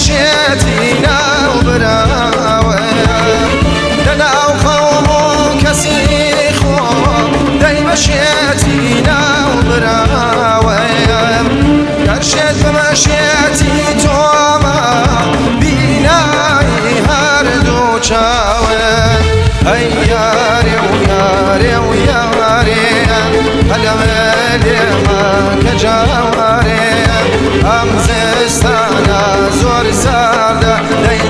بەشێتی ناو براوە لەناو قەوم و کەسی خۆ دەی بەشێتی ناو براوە گەرشێت بەمەشێتی تۆمە بینایی هەردوو چاوە ئەی یارێ و یارێ و یارێ هەلەمە لێمە کە جاوارێ ئەم زستانە زۆر ساردە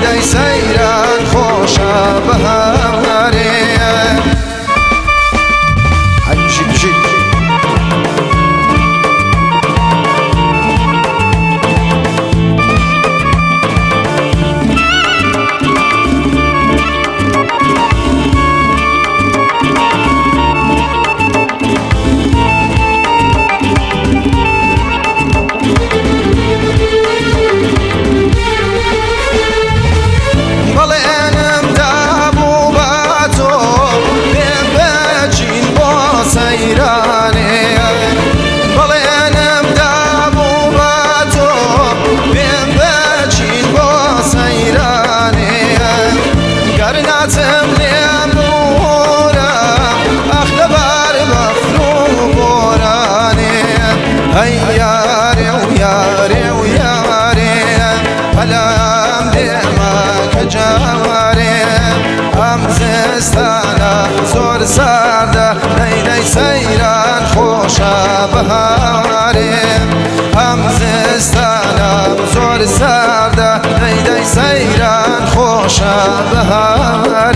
دەی سەیران خۆشە بەهارێ زۆر ساردە دەی سەیران خۆشە بەهارێ ئەم زستانە زۆر ساردە دەی سەیران خۆشە بەهارێ